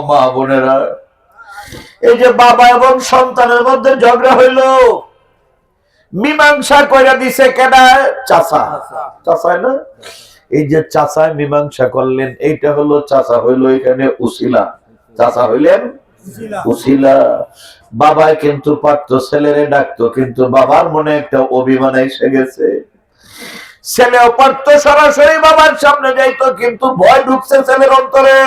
মা বোনেরা, এই যে বাবা এবং সন্তানের মধ্যে ঝগড়া হইল, মীমাংসা কইরা দিছে কেডা? চাচা। চাচা না, এই যে চাচা মীমাংসা করলেন, এইটা হলো চাচা, হইলো এখানে উসিলা। চাচা হইলেন উসিলা। বাবায় কিন্তু পারতো ছেলেরে ডাকতো, কিন্তু বাবার মনে একটা অভিমান এসে গেছে। ছেলেও পারতো সরাসরি বাবার সামনে যাইতো, কিন্তু ভয় ঢুকছে ছেলের অন্তরে।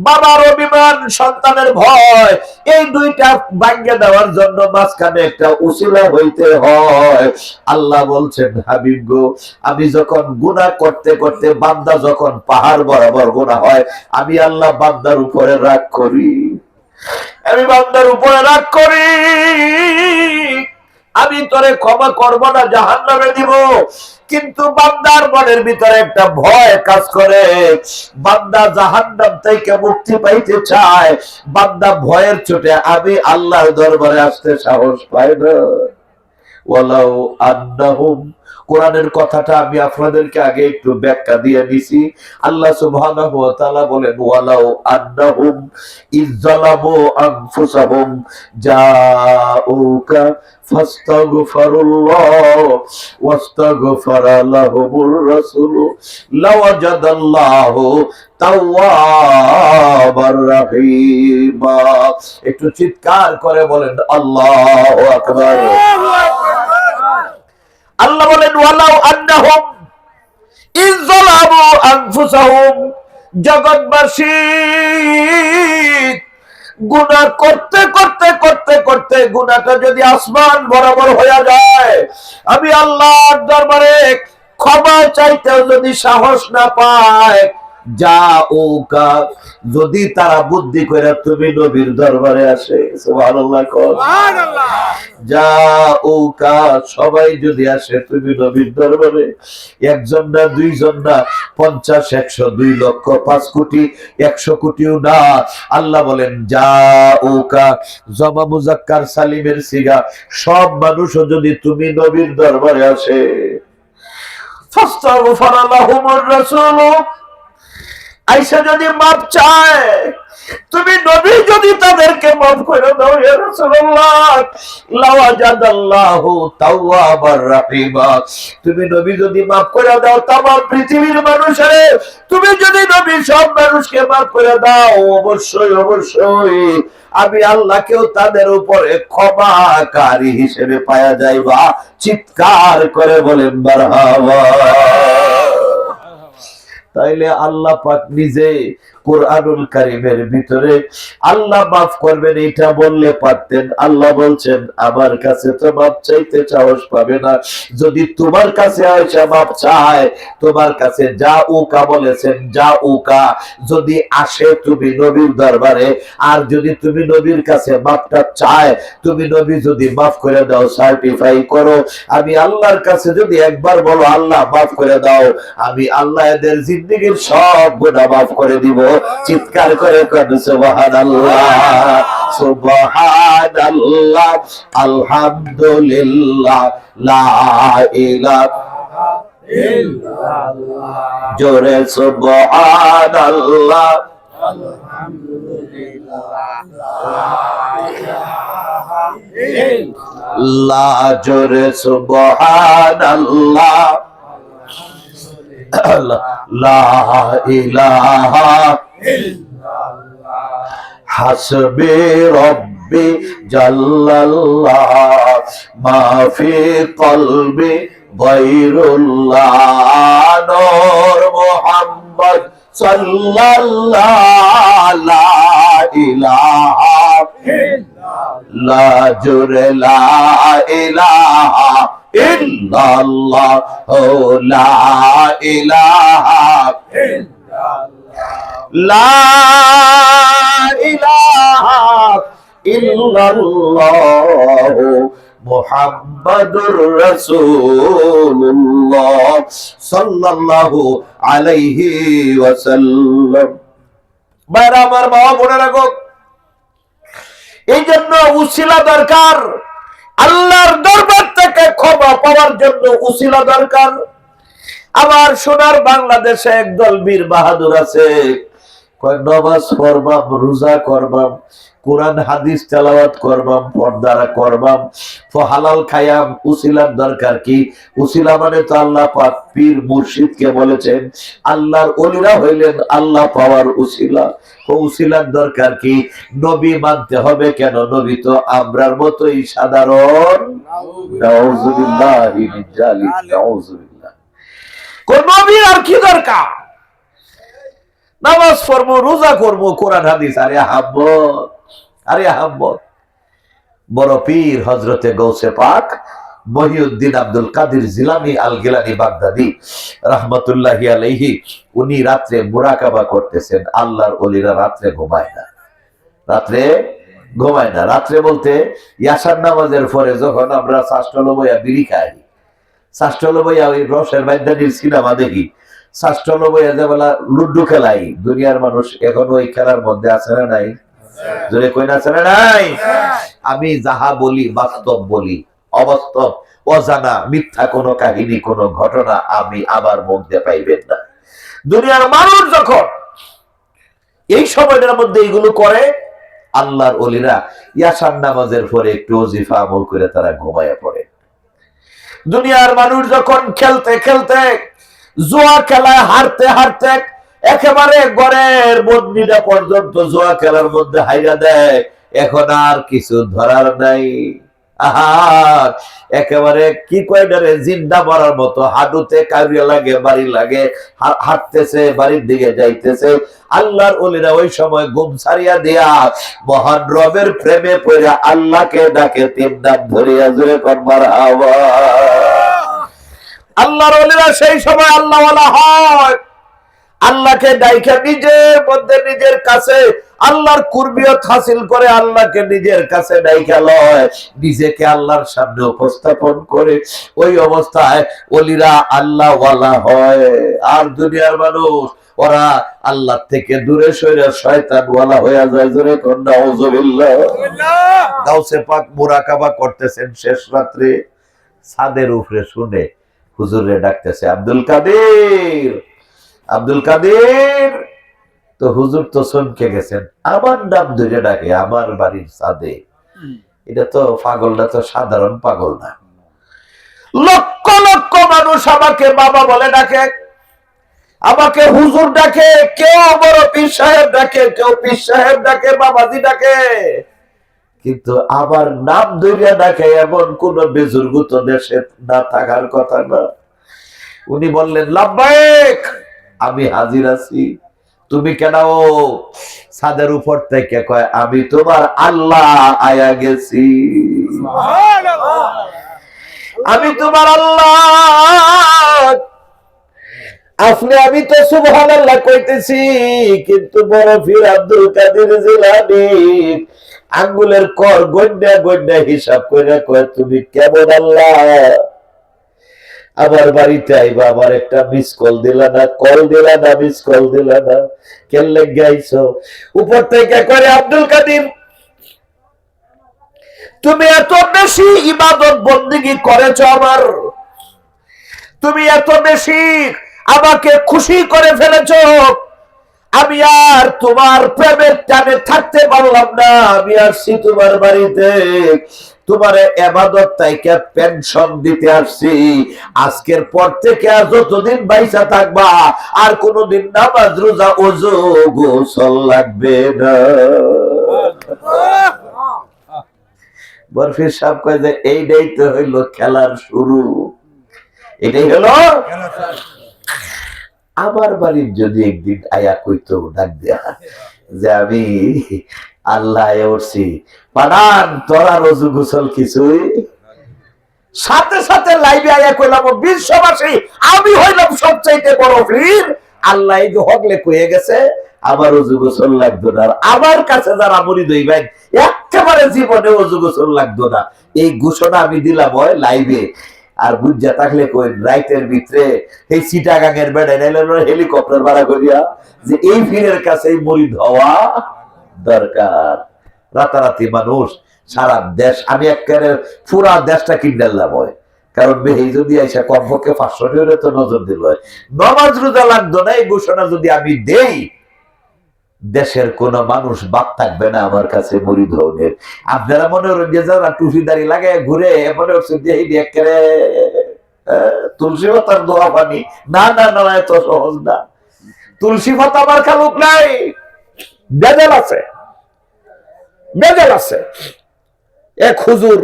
বাবার অভিমান, সন্তানের ভয়, এই দুইটা ভাঙিয়ে দেওয়ার জন্য মাঝখানে একটা উসিলা হইতে হয়। আল্লাহ বলছেন, হাবিব গো, আমি যখন গুনাহ করতে করতে বান্দা যখন পাহাড় বরাবর গুনাহ হয়, আমি আল্লাহ বান্দার উপরে রাগ করি। আমি বান্দার উপরে রাগ করি, আমি তোরে ক্ষমা করব না, জাহান্নামে দিব। কিন্তু বান্দার মনের ভিতরে একটা ভয় কাজ করে, বান্দা জাহান্নাম থেকে মুক্তি পাইতে চায়, বান্দা ভয়ের চোটে আমি আল্লাহর দরবারে আসতে সাহস পায় না। ওয়ালাউ আন্নাহুম, কোরআনের কথাটা আমি আপনাদেরকে আগে একটু ব্যাখ্যা দিয়ে দিছি। আল্লাহ সুবহানাহু ওয়া তাআলা বলেন, ওয়ালাউ আন্নাহুম ইযযালামু আনফুসাহুম জাউকা ফাস্তাগফিরুল্লাহ ওয়াস্তাগফারা লাহুমুর রাসূল লাওয়াজাদাল্লাহু তাওয়াবার রাহিমা। একটু চিৎকার করে বলেন আল্লাহু আকবার। আল্লাহ বলেন, ওয়ালাউ আন্নাহুম ইযযালামু আনফুসাহুম, জগৎবাসী গুনাহ করতে করতে করতে করতে গুনাহটা যদি আসমান বরাবর হয়ে যায়, আমি আল্লাহর দরবারে ক্ষমা চাইতেও যদি সাহস না পায়, জাউকা, যদি তারা বুদ্ধি করে তুমি নবীর দরবারে আসে, সুবহানাল্লাহ সুবহানাল্লাহ, জাউকা, সবাই যদি আসে তুমি নবীর দরবারে, একজন না, দুইজন না, 50, 100, 2 লক্ষ, 5 কোটি, 100 কোটিও না। আল্লাহ বলেন জাউকা, জমা মুজাক্কার সালিমের সিগা, সব মানুষও যদি তুমি নবীর দরবারে আসে, ফাস্তাগফারা লাহুমুর রাসূল, আইসা যদি মাপ চায়, তুমি নবী যদি তাদেরকে মাফ করে দাও, ইয়া রাসূলুল্লাহ, লাওয়াজাদাল্লাহু তাওয়াবার রাহিমা, তুমি নবী যদি মাফ করে দাও तमाम পৃথিবীর মানুষের, তুমি যদি নবী সব মানুষকে মাফ করে দাও, অবশ্যই অবশ্যই আমি আল্লাহকেও তাদের উপরে ক্ষমাকারী হিসেবে পাওয়া যাইবা। চিৎকার করে বলেন মারহাবা। তাইলে আল্লাহ পাক নিজে কুরআনুল কারীমের ভিতরে আল্লাহ মাফ করবেন এটা বললে পারতেন। আল্লাহ বলছেন, আমার কাছে তো মাফ চাইতে সাহস পাবে না, যদি তোমার কাছে আয়েশা মাফ চায়, তোমার কাছে জাউকা বলেছেন, জাউকা যদি আসে তুমি নবীর দরবারে, আর যদি তুমি নবীর কাছে মাফটা চায়, তুমি নবী যদি মাফ করে দাও, সার্টিফাই করো, আমি আল্লাহর কাছে যদি একবার বলো আল্লাহ মাফ করে দাও, আমি আল্লাহ এদের জিন্দেগীর সব গুনাহ মাফ করে দিব। চিৎকার করে কোন সুবহানাল্লাহ সুবহানাল্লাহ আলহামদুলিল্লাহ লা ইলাহা ইল্লাল্লাহ, জোরে সুবহানাল্লাহ আলহামদুলিল্লাহ লা ইলাহা ইল্লাল্লাহ, জোরে সুবহানাল্লাহ লা ইলাহা ইল্লাল্লাহ, হাসবি রব্বি জাল্লাল্লাহ মা ফি কলবি গায়রুল্লাহ, নূর মুহাম্মদ সাল্লাল্লাহু লা ইলাহা ইল্লাল্লাহ, জোরে লা ইলাহা ইল্লাল্লাহ লা ইলাহা ইল্লাল্লাহ, লা ইলাহা ইল্লাল্লাহ মুহাম্মাদুর রাসূলুল্লাহ সাল্লাল্লাহু আলাইহি ওয়াসাল্লাম। ভাইরা আমার, মা বোনেরা গো, এই জন্য উসিলা দরকার। আল্লাহর দরবার থেকে ক্ষমা পাওয়ার জন্য উসিলা দরকার। আমার সোনার বাংলাদেশে একদল বীর বাহাদুর আছে, নামাজ পড়বাম, রোজা করবাম, কোরআন হাদিস তেলাওয়াত করবাম, পর্দা করবাম, হালাল খায়াম। উসিলার দরকার কি? উসিলা মানে তো আল্লাহ পাক পীর মুর্শিদকে বলেছেন আল্লাহর ওলিরা হইলেন আল্লাহ পাওয়ার উসিলা। উসিলার দরকার কি? নবী মানতে হবে কেন? নবী তো আমরার মতোই সাধারণ। নাউযুবিল্লাহি মিন যালিক, নাউযুবিল্লাহ। কোন নবীর আর কি দরকার? নামাজ পড়বো, রোজা করবো, কোরআন হাদিস। আরে আহাম্মদ, আরে আহাম্মদ। বড় পীর হযরতে গৌসে পাক মহিউদ্দিন আব্দুল কাদির জিলানী আল গিলানী বাগদাদি রাহমাতুল্লাহি আলাইহি, উনি রাত্রে মুরাকাবা করতেছেন। আল্লাহর ওলিরা রাত্রে ঘুমায় না, রাত্রে ঘুমায় না। রাত্রে বলতে ইয়াসার নামাজের পরে যখন আমরা শাস্ত্রল বইয়া বিড়ি খাই, শাস্ত্রল বইয়া ওই রসের বাইদানির সিনেমা দেখি, শাস্ত্রল বইয়া যে বলা লুডু খেলাই, দুনিয়ার মানুষ এখন ওই খেলার মধ্যে আছে না নাই? জোরে কই না, আছে না নাই? আমি যাহা বলি বাস্তব বলি, অবাস্তব অজানা মিথ্যা কোনো কাহিনী কোনো ঘটনা আমি আবার মুখ দিয়ে পাইবেন না। দুনিয়ার মানুষ যখন এই সময়টার মধ্যে এইগুলো করে, আল্লাহর ওলিরা ইয়াসার নামাজের পরে একটু ওজিফা আমল করে তারা ঘুমায় পড়ে। দুনিয়ার মানুষ যখন খেলতে খেলতে, জুয়া খেলায় হারতে হারতে একেবারে গড়ের বন্দিটা পর্যন্ত জুয়া খেলার মধ্যে হাইরা দেয়, এখন আর কিছু ধরার নাই। একেবারে কি কয়ডারে জিন্দা মারার মতো হাডুতে কারিয়া লাগে, বাড়ি লাগে, হাঁটতেছে, বাড়ির দিকে যাইতেছে। আল্লাহর ওলিরা ওই সময় ঘুম ছাড়িয়া দিয়া মহান রবের প্রেমে পড়ে আল্লাহকে ডাকে, তিন নাম ধরিয়া জোরে কোন মারহাবা। আল্লাহর ওলিরা সেই সময় আল্লাহ ওয়ালা হয়, আল্লাহকে ডাইকা নিজের মধ্যে নিজের কাছে আল্লাহর কুরবিয়ত হাসিল করে, আল্লাহকে নিজের কাছে ডাইকা লয়, নিজেকে আল্লাহর সামনে উপস্থাপন করে। ওই অবস্থায় ওলিরা আল্লাহ ওয়ালা হয়। আর দুনিয়ার মানুষ ওরা আল্লাহ থেকে দূরে সরে শয়তান ওয়ালা হয়ে যায়। জোরে কোন নাউযুবিল্লাহ। গাউসে পাক মুরাকাবা করতেছেন শেষ রাত্রে, ছাদের উপরে শুনে হুজুরে ডাকতেছে, আব্দুল কাদের, আব্দুল কাদের। তো হুজুর তো চমকে গেছেন, আমার নাম ধরে ডাকে আমার বাড়ির ছাদে। এটা তো পাগলটা তো সাধারণ পাগল না। লক্ষ লক্ষ মানুষ আমাকে বাবা বলে ডাকে, আমাকে হুজুর ডাকে, কেউ বড় পীর সাহেব ডাকে, কেউ পীর সাহেব ডাকে, বাবাজি ডাকে, কিন্তু আমার নাম ধরিয়া ডাকে এমন কোন বেজুর্গুত দেশে না থাকার কথা না। উনি বললেন, লাব্বাইক, আমি হাজির আছি। তুমি কেন? ছাদের উপর থেকে কয়, আমি তোমার আল্লাহ আয়া গেছি, আমি তোমার আল্লাহ। আপনি আমি তো সুবহানাল্লাহ কইতেছি, কিন্তু বড় পীর আব্দুল কাদের জিলানী আঙ্গুলের কর গন্ডা গন্ডা হিসাব করে কয়, তুমি কেমন আল্লাহ? আমার বাড়িতে আইবা, আমার একটা মিস কল দিলা না, কল দিলা না, মিস কল দিলা না, কেলে গাইছো? উপর থেকে করে, আব্দুল কাদের, তুমি এত বেশি ইবাদত বন্দেগী করেছো আমার, তুমি এত বেশি আমাকে খুশি করে ফেলেছো, আমি আর তোমার প্রেমের টানে থাকতে পারলাম না। আমি আসছি তোমার বাড়িতে, তোমার ইবাদত থেকে পেনশন দিতে আসছি। আজকের পর থেকে আর যতদিন বাইসা থাকবা আর কোনদিন নামাজ রোজা ওযু গোসল লাগবে না। বরফির সাহেব কয় যে এইটাই তো হইলো খেলার শুরু, এটাই হলো। আমার বাড়ির যদি একদিন আয়া কইতো, ডাক দেয়া যে আমি আল্লাহ উঠছি, পানান তোরা রোজু গোসল কিছুই, সাথে সাথে লাইভে আয়া কইলাম, বিশ্ববাসী আমি হইলাম সবচাইতে বড় পীর, আল্লাহ এই যে হগলে কয়ে গেছে আমার ওযু গোসল লাগতো না। আমার কাছে যারা মুরিদ হইবেন একেবারে জীবনে ওযু গোসল লাগতো না, এই ঘোষণা আমি দিলাম হয় লাইভে। আর বুঝা থাকলে কই রাইতের ভিতরে এই চিটাগাঙের বেড়ায় হেলিকপ্টার ভাড়া করিয়া যে এই পীরের কাছে মুরিদ হওয়া দরকার। রাতারাতি মানুষ সারা দেশ, আমি একেবারে পুরা দেশটা কিনলাম হয়, কারণ বেহি যদি আইসা কমপক্ষে 500 টাকা তো নজর দিল হয়। নামাজ রোজা লাগতো না এই ঘোষণা যদি আমি দেই, দেশের কোন মানুষ বাদ থাকবে না আমার কাছে মুরিদ হওয়ার। আপনারা মনে করেন যে যারা টুপিদারি লাগে ঘুরে মনে হচ্ছে যে তুলসী পাতার দোয়া পানি, না না না, এত সহজ না। তুলসী পাতা আমার খালুক নাই, বেদেল আছে, বেদেল আছে। এক হুজুর,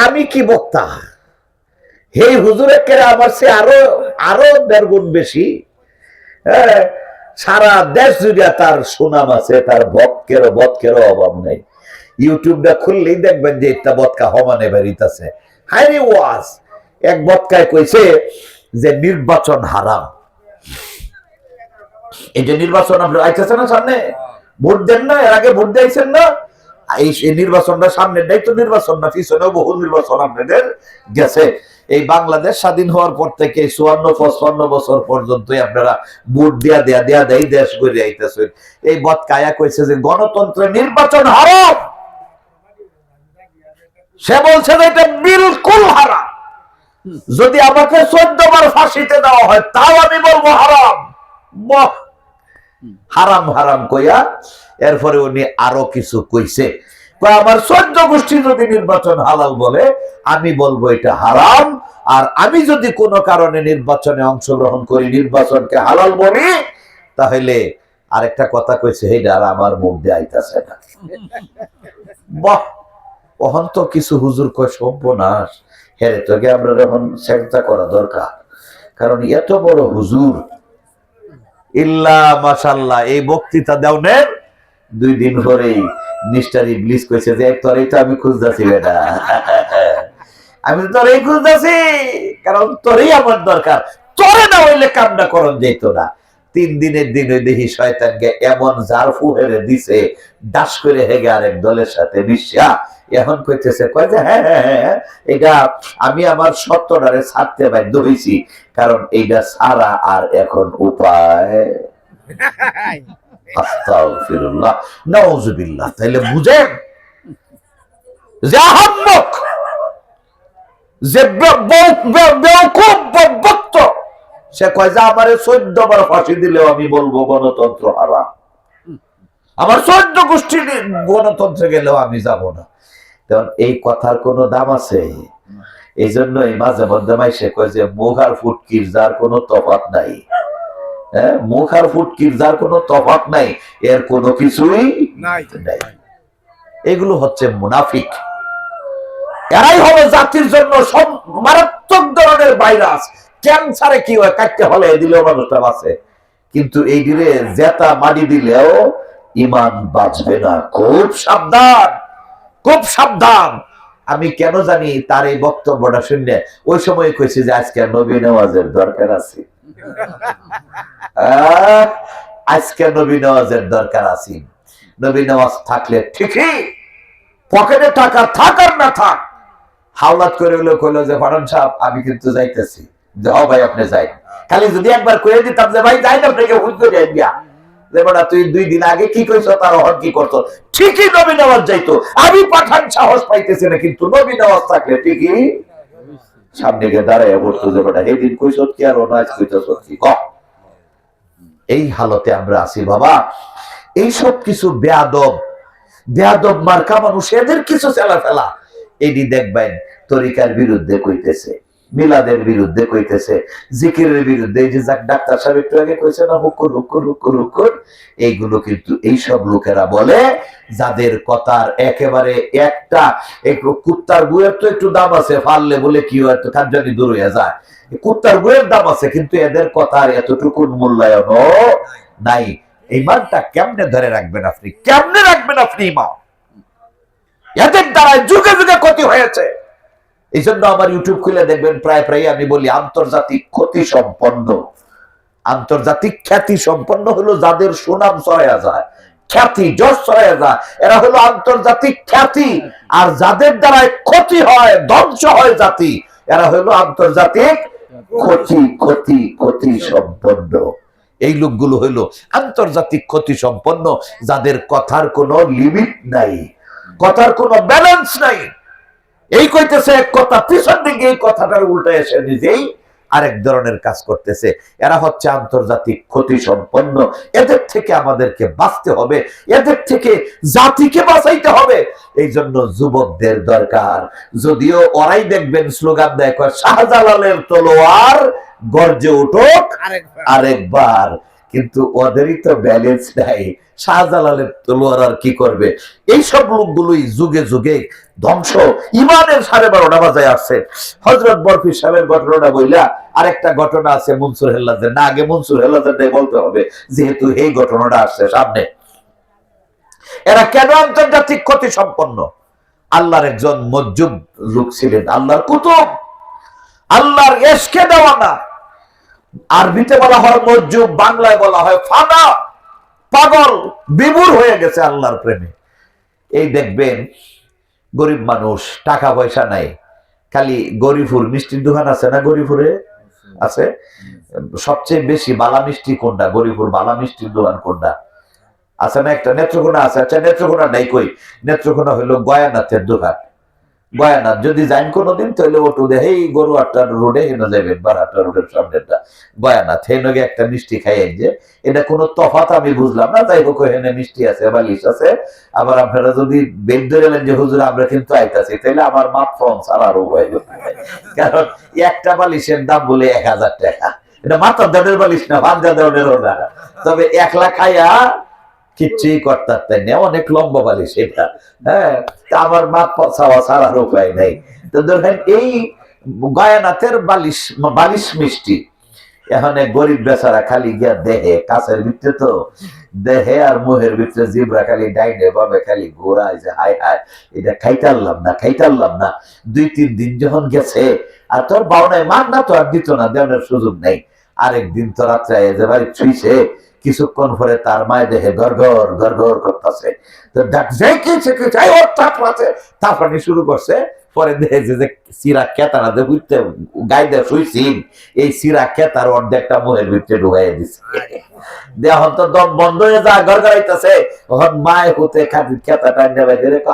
আমি কি বক্তা, এই হুজুরের কেড়ে আমার সে আরো আরো 1.5 গুণ বেশি। হ্যাঁ, সারা দেশ জুড়ে তার সুনাম আছে, তার বদকেরও অভাব নেই। ইউটিউবটা খুললেই দেখবেন যে একটা বদকা হমানে বেরিতেছে। হাইরে ওয়াজ, এক বদকায় কইছে যে নির্বাচন হারাম। এই যে নির্বাচন আপনার আইতেছে না সামনে, ভোট দেন না, এর আগে ভোট দিয়েছেন না, এই নির্বাচনটা সামনে নেই তো, নির্বাচন না পিছনেও বহু নির্বাচন আপনাদের গেছে। এই বাংলাদেশ স্বাধীন হওয়ার পর থেকে 54-55 বছর পর্যন্ত আপনারা ভোট দেয়া দেই দেশ গড়ে আইতেছেন। এই বদকায়া কইছে যে গণতন্ত্র নির্বাচন হারাম। সে বলছে যে এটা বিলকুল হারাম। যদি আমাকে 14 বার ফাঁসিতে দেওয়া হয় তাও আমি বলবো হারাম। হারাম হারাম কইয়া এরপরে উনি আরো কিছু কইছে, আমার 14 গোষ্ঠী যদি নির্বাচন হালাল বলে আমি বলবো এটা হারাম। আর আমি যদি কোনো কারণে নির্বাচনে অংশগ্রহণ করি, নির্বাচনকে হালাল বলি, তাহলে আরেকটা কথা কইছে, এইটা আর আমার মুখ দিয়ে আইতাছে না। বাহ, ওহন তো কিছু হুজুর কয় সর্বনাশ, হেরে তোকে আমরা এখন চেষ্টা করা দরকার। কারণ এত বড় হুজুর, ইল্লা মাশাআল্লাহ, এই বক্তৃতা দেওনের 2 দিন পরেই মিস্টার ইবলিস কইছে যে তোরই তো আমি খুঁজতাছি বেটা, আমি তোরই খুঁজতাছি, কারণ তোরই আমার দরকার, তোরে না হইলে কামনা করন যেত না। 3 দিনের দিন ওই দেখি শয়তানকে এমন জারফু হেরে দিছে, ডাস করে হেগে আরেক দলের সাথে মিশা এখন কইতেছে, কয় যে হ্যাঁ হ্যাঁ হ্যাঁ, এটা আমি আমার সত্যটারে ছাড়তে বাধ্য হইছি, কারণ এইটা ছাড়া আর এখন উপায়। আস্তাগফিরুল্লাহ, নাউযুবিল্লাহ। তাইলে বুঝেন যে আহাম্মক, যে বেওকুফ বক্ত, সে কয় যে আমারে 14 বার ফাঁসি দিলেও আমি বলবো গণতন্ত্র হারাম, আমার 14 গোষ্ঠী গণতন্ত্রে গেলেও আমি যাব না। কারণ এই কথার কোনো দাম আছে? এই জন্যই মাঝে মধ্যে মাইসে কয় যে মুখ আর ফুটকির যার কোনো তফাৎ নাই। হ্যাঁ, মুখ আর ফুটকির যার কোনো তফাৎ নাই, এর কোনো কিছুই নাই। এগুলো হচ্ছে মুনাফিক। এরাই হলো জাতির জন্য সব মারাত্মক ধরনের ভাইরাস। ক্যান্সারে কি হয়, কাটতে হলে দিলেও মানুষটা বাঁচে, কিন্তু এই দিলে জেতা মারি দিলেও ইমান বাঁচবে না। খুব সাবধান, খুব সাবধান। আমি কেন জানি তার এই বক্তব্যটা শুনে ওই সময় কইছি যে আজকে নবী নামাজের দরকার আছে, আজকে নবী নামাজের দরকার আছে। নবী নামাজ থাকলে ঠিকই পকেটে টাকা থাক আর না থাক, হাওলাত করে হলো কইলো যে ফারান সাহেব আমি কিন্তু যাইতেছি, যাও ভাই আপনি যাই। খালি যদি একবার কয়ে দিতাম যে ভাই যাই না, আপনাকে হুজ করে দিয়া যে বড়া তুই 2 দিন আগে কি কইছো, তার হন কি করছো, ঠিকই নবী নামাজ যাইতো। আমি পাঠান সাহস পাইতেছি না, কিন্তু নবী নামাজ থাকলে ঠিকই সামনে গিয়ে দাঁড়ায় পড়তো যে বড়া এই দিন কইছো কি আর অনাজ কইছো কি ক। এই হালতে আমরা আছি বাবা। এই সব কিছু বেয়াদব বেয়াদব মার্কা মানুষ, এদের কিছু চালা ফেলা এটি দেখবেন তরিকার বিরুদ্ধে কইতেছে, মিলাদের বিরুদ্ধে কইতেছে, জিকিরের বিরুদ্ধে। এই যে ডাক্তার সাহেব একটু আগে কইছে না, হুকুর হুকুর হুকুর হুকুর, এইগুলো কিন্তু এইসব লোকেরা বলে যাদের কথার একেবারে একটা কুত্তার গুয়ের তো একটু দাম আছে, ফাললে বলে কি হয় তো কার্যানি দূর হয়ে যায়। কুত্তার গুয়ের দাম আছে, কিন্তু এদের কথার এতটুকু মূল্যায়ন নাই। ইমানটা কেমনে ধরে রাখবেন আপনি, কেমনে রাখবেন আপনি ইমান? এদের দ্বারা যুগে যুগে ক্ষতি হয়েছে। এই জন্য আমার ইউটিউব খুলে দেখবেন প্রায় প্রায় আমি বলি আন্তর্জাতিক ক্ষতি সম্পন্ন, আন্তর্জাতিক খ্যাতি সম্পন্ন হলো যাদের সুনাম ছড়ায়া যায়, খ্যাতি যশ ছড়ায়া যায়, এরা হলো আন্তর্জাতিক খ্যাতি। আর যাদের দ্বারা ক্ষতি হয়, ধ্বংস হয় জাতি, এরা হলো আন্তর্জাতিক ক্ষতি ক্ষতি ক্ষতি সম্পন্ন। এই লোকগুলো হইল আন্তর্জাতিক ক্ষতি সম্পন্ন, যাদের কথার কোনো লিমিট নাই, কথার কোনো ব্যালেন্স নাই। এই কইতেছে এক কথা, পিছন দিকে এই কথাটার উল্টা এসে নিজেই আরেক ধরনের কাজ করতেছে। এরা হচ্ছে আন্তর্জাতিক ক্ষতি সম্পন্ন। এদের থেকে আমাদেরকে বাঁচতে হবে, এদের থেকে জাতিকে বাঁচাইতে হবে। এই জন্য যুবকদের দরকার। যদিও ওরাই দেখবেন স্লোগান দেয়, শাহজালালের তলোয়ার গর্জে উঠুক আরেকবার, কিন্তু ওদেরই তো ব্যালেন্স নাই। শাহজালালের তলোয়ার আর কি করবে? এইসব লোকগুলোই যুগে যুগে ধ্বংস। ইমানের 12:30 বাজায় আসছে। হযরত বরফি সাহেবের ঘটনাটা বইলা আরেকটা ঘটনা আছে মনসুর হেল্লাজের, না আগে মনসুর হেল্লাজেরটাই বলতে হবে, যেহেতু এই ঘটনাটা আসছে সামনে। এরা কেন আন্তর্জাতিক ক্ষতি সম্পন্ন? আল্লাহর একজন মজজুব লোক ছিলেন, আল্লাহর কুতুব, আল্লাহর এশকে দেওয়ানা। আরবিতে বলা হয় মজজুব, বাংলায় বলা হয় ফানা, পাগল, বিভোর হয়ে গেছে আল্লাহর প্রেমে। এই দেখবেন গরিব মানুষ, টাকা পয়সা নাই, খালি গরিপুর মিষ্টির দোকান আছে না, গরিপুরে আছে সবচেয়ে বেশি বালা মিষ্টি কোনটা? গরিপুর বালা মিষ্টির দোকান কোনটা আছে না? একটা নেত্রকোনা আছে। আচ্ছা নেত্রকোনা নাই, কই? নেত্রকোনা হইলো গয়ানাথের দোকান। গয়ানাথ যদি যাইন কোনোদিন, তাহলে ওটু দেখে এই গরুয়ারটা রোডে হেন যাবেন, বারাটা রোডের সামনেটা গয়ানাথ। হেনগে একটা মিষ্টি খাই, যে এটা কোনো তফাৎ আমি বুঝলাম না। যাই হোক, হেনে মিষ্টি আছে, বালিশ আছে। আবার আপনারা যদি বেদ ধরেলেন যে হুজুর আমরা কিন্তু আইতাছি, তাহলে আমার মাপ ফোন ছাড়ারও উপায়, কারণ একটা বালিশের দাম বলে 1000 টাকা। এটা মাথার দাঁড়ের বালিশ না, ভাঞ্জা দাঁড়েরও না। তবে 1 লাখ খাইয়া কিচ্ছুই করতার তাই না, অনেক লম্বা বালিশ এটা। হ্যাঁ, আমার মাপ চাওয়া ছাড়ার উপায় নাই। তো দেখেন এই গয়ানাথের বালিশ, বালিশ মিষ্টি এখানে গরিব বেচারা খালি গিয়া দেহে, কাছের ভিতরে তো দেহে আর মুহের ভিতরে জিবরা খালি ডাইনে বাবে খালি ঘোরায়, যে হায় হায় এটা খাইতারলাম না, খাইতারলাম না। 2-3 দিন যখন গেছে, আর তোর বাউনায় মান না তো আর দিত না, দেওয়ার সুযোগ নেই। আরেকদিন তো রাত্রে যে বাড়ি ছুঁইছে, কিছুক্ষণ পরে তার মায় দেখে গড়গড় গড়গড় করতেছে। তো তারপরে শুরু করছে। পরে দেখে যে সিরা খেতারা বুঝতে গাইতে শুইছিন, এই সিরা খেতার অর্ধেকটা মোহের ভিতরে ঢুকাই দিচ্ছে। এখন তো দম বন্ধ হয়ে যা গড়গড়াইতেছে। তখন মায় হতে খেতা টাইনে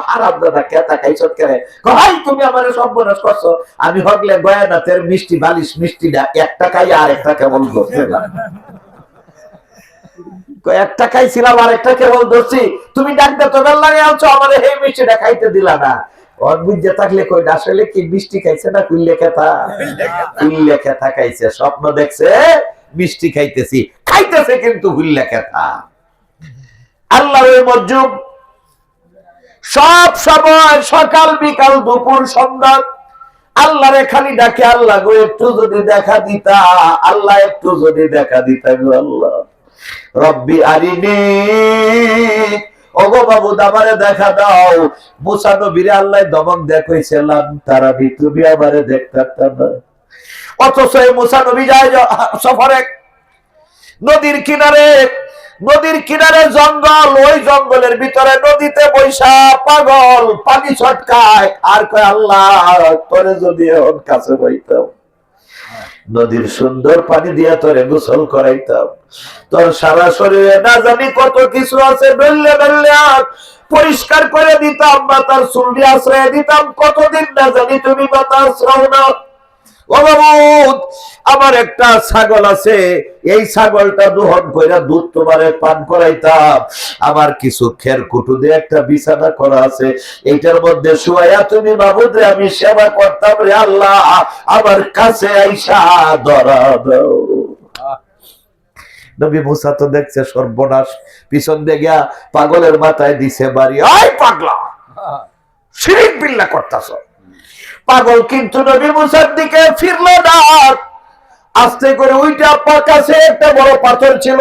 হারাম দাদা খেতা খাইছত কেন? ভাই তুমি আমার সব বনস করছো। আমি হগলে গয়ানাথের মিষ্টি বালিশ মিষ্টিটা 1 টাকায় আর 1 টাকা কেমন করছিলাম, 1 টাকায় ছিলাম আর 1 টাকা কেবল ধরছি। তুমি ডাক্তার তো লাগে আনছো, আমার এই মিষ্টিটা খাইতে দিলা না। অদ্ভুত থাকলে কই আসলে কি মিষ্টি খাইছে না কুল্লে খেতা? কুল্লে খেতা খাইছে, স্বপ্ন দেখছে মিষ্টি খাইতেছি, খাইতেছে কিন্তু কুল্লে খেতা। আল্লাহর মজজুব সব সময় সকাল বিকাল দুপুর সন্ধ্যা আল্লাহরে খালি ডাকে, আল্লাহ গো একটু যদি দেখা দিতা, আল্লাহ একটু যদি দেখা দিতা গো আল্লাহ। রব্বি আরিনি, ওগো বাবু আমারে দেখা দাও। মুসা নবীরে আল্লাহ দমক দেখাইছিলাম, তারা তুমি আমারে দেখতে না। অথচ এই মুসা নবী যায় সফরে, নদীর কিনারে, নদীর কিনারে জঙ্গল, ওই জঙ্গলের ভিতরে নদীতে বৈশা পাগল পানি ছটকায় আর কয় আল্লাহ তোরে যদি এখন কাছে বইতাম, নদীর সুন্দর পানি দিয়া তোরে গোসল করাইতাম, তোর সারা শরীরে না জানি কত কিছু আছে, বেললে বেললে পরিষ্কার করে দিতাম, মাথার চুল দিয়ে আশ্রয় দিতাম, কতদিন না জানি তুমি মাথা আশ্রয় না। ও বাবু আমার একটা ছাগল আছে, এই ছাগলটা দোহন কইরা দুধ তোমারে পান করাইতাম, আমার কিছু খের কুটু দিয়ে একটা বিছানা করা আছে, এইটার মধ্যে শুয়াইয়া তুমি বাবুরে আমি সেবা করতাম রে আল্লাহ, আমার কাছে আইসা ধরা দাও। নবী মুসা তো দেখছে সর্বনাশ, পিছন দিয়ে গিয়া পাগলের মাথায় দিছে বাড়ি, ওই পাগলা শিরিক বিল্লাহ করতাছ। পাগল কিন্তু নবী মুসার দিকে ফিরলো না, আস্তে করে ওইটা আপনার কাছে একটা বড় পাথর ছিল,